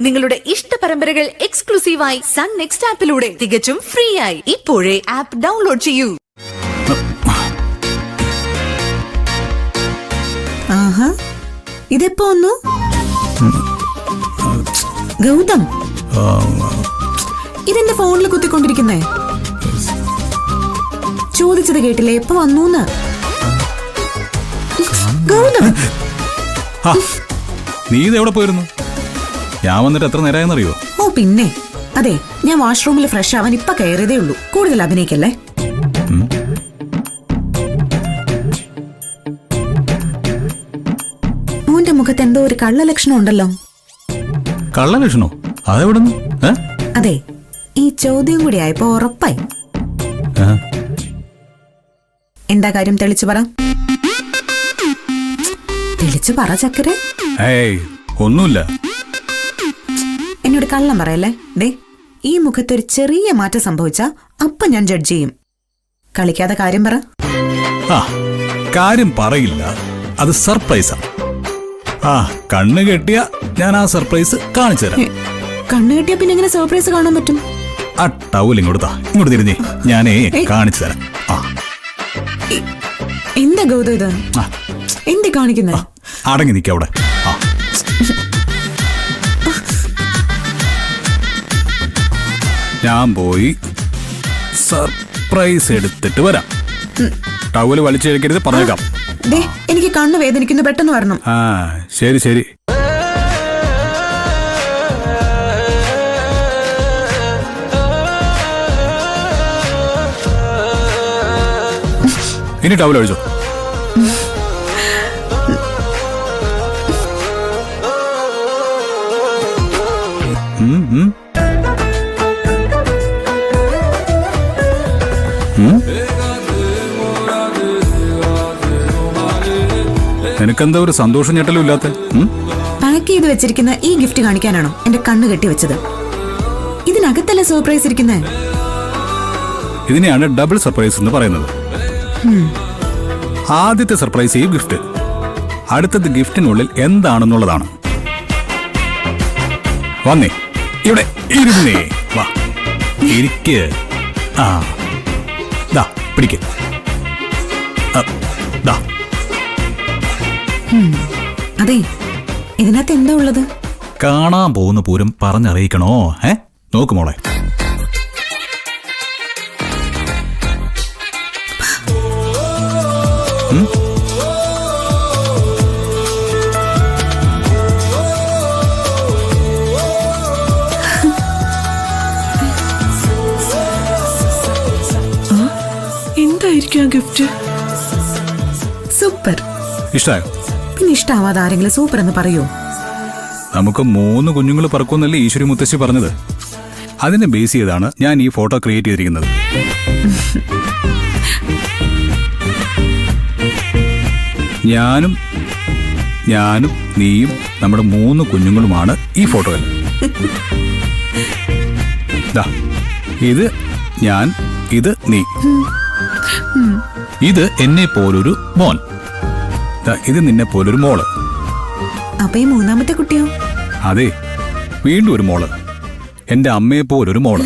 നിങ്ങളുടെ ഇഷ്ട പരമ്പരകൾ എക്സ്ക്ലൂസീവായി സൺ നെക്സ്റ്റ് ആപ്പിലൂടെ തികച്ചും ഫ്രീ ആയി. ഇപ്പോഴേ ആപ്പ് ഡൗൺലോഡ് ചെയ്യൂ. ആഹാ, ഇതെപ്പോ വന്നു? ഗൗതം, ഇതെന്റെ ഫോണിൽ കുത്തിക്കൊണ്ടിരിക്കുന്നേ. ചോദിച്ചത് കേട്ടില്ലേ, എപ്പോ വന്നൂന്ന്? ഗൗതം, നീ ഇതെവിടെ പോയിരുന്നു? ഞാൻ വന്നിട്ട് എത്ര നേരമായെന്നറിയോ? ഓ പിന്നെ, അതെ, ഞാൻ വാഷ്റൂമിൽ ഫ്രഷ് ആവാൻ ഇപ്പൊ കയറിയതേ ഉള്ളൂ. കൂടുതൽ അഭിനയിക്കല്ലേ. മോന്റെ മുഖത്ത് എന്തോ ഒരു കള്ളലക്ഷണം ഉണ്ടല്ലോ. കള്ളലക്ഷണോ? അതെവിടുന്ന്? അതെ, ഈ ചോദ്യം കൂടി ആയപ്പോ ഉറപ്പായി. എന്താ കാര്യം? തെളിച്ചു പറ. തെളിച്ചു പറ ചക്കരെ. ഒന്നുമില്ല. എന്നോട് കള്ളം പറയല്ലേ. ദേ, ഈ മുഖത്തൊരു ചെറിയ മാറ്റം സംഭവിച്ചാ അപ്പൊ ഞാൻ ജഡ്ജ് ചെയ്യും. കളിക്കാതെ കാര്യം പറ. കാര്യം പറയില്ല, അത് സർപ്രൈസാ. കണ്ണ് കെട്ടിയ ഞാൻ ആ സർപ്രൈസ് കാണിച്ചു തരാം. കണ്ണ് കെട്ടിയ പിന്നെ എങ്ങനെ സർപ്രൈസ് കാണാൻ പറ്റും? ആ ടൗൽ ഇങ്ങോട്ട് തിരിഞ്ഞേ, ഞാനേ കാണിച്ചു തരാം. എന്താ ഗൗതം ഇത്? എന്ത് കാണിക്കുന്നത്? അടങ്ങി നിൽക്ക അവിടെ. ഞാൻ പോയി സർപ്രൈസ് എടുത്തിട്ട് വരാം. ടവല് വലിച്ചെടുക്കരുത്, പറഞ്ഞേക്കാം. എനിക്ക് കണ്ണ് വേദനിക്കുന്നു, പെട്ടെന്ന് വരണം. ശരി ശരി. ഇനി ടവൽ ഒഴിച്ചോ. നിനക്കെന്താ ഒരു സന്തോഷം ഞെട്ടലും ഇല്ലാത്ത? പാക്ക് ചെയ്ത് വെച്ചിരിക്കുന്ന ഈ ഗിഫ്റ്റ് കാണിക്കാനാണോ എന്റെ കണ്ണ് കെട്ടി വെച്ചത്? ഇതിനകത്തല്ല സർപ്രൈസ് ഇരിക്കുന്നത്. ഇതിനെയാണ് ഡബിൾ സർപ്രൈസ് എന്ന് പറയുന്നത്. ആദ്യത്തെ സർപ്രൈസ് ഈ ഗിഫ്റ്റ്, അടുത്തത് ഗിഫ്റ്റിനുള്ളിൽ എന്താണെന്നുള്ളതാണ്. വന്നേ, ഇവിടെ ഇരുന്നേ, വാ ഇരിക്ക്. ദാ പിടിക്ക്. അതെ, ഇതിനകത്ത് എന്താ ഉള്ളത്? കാണാൻ പോകുന്ന പൂരം പറഞ്ഞറിയിക്കണോ? നോക്ക് മോളെ. എന്തായിരിക്കും ആ ഗിഫ്റ്റ്? സൂപ്പർ. ഇഷ്ടായോ? പിന്നെ ഇഷ്ടാവാതെ ആരെങ്കിലും സൂപ്പർ എന്ന് പറയൂ? നമുക്ക് 3 കുഞ്ഞുങ്ങൾ പറക്കുമെന്നല്ലേ ഈശ്വരി മുത്തശ്ശി പറഞ്ഞത്. അതിനെ ബേസ് ചെയ്താണ് ഞാൻ ഈ ഫോട്ടോ ക്രിയേറ്റ് ചെയ്തിരിക്കുന്നത്. ഞാനും നീയും നമ്മുടെ 3 കുഞ്ഞുങ്ങളുമാണ് ഈ ഫോട്ടോയിൽ. ഇത് ഞാൻ, ഇത് നീ, ഇത് എന്നെ പോലൊരു മോൻ, ഇത് നിന്നെ പോലൊരു മോള്. അപ്പൊ ഈ മൂന്നാമത്തെ കുട്ടിയോ? അതെ, വീണ്ടും ഒരു മോള്, എന്റെ അമ്മയെ പോലൊരു മോള്.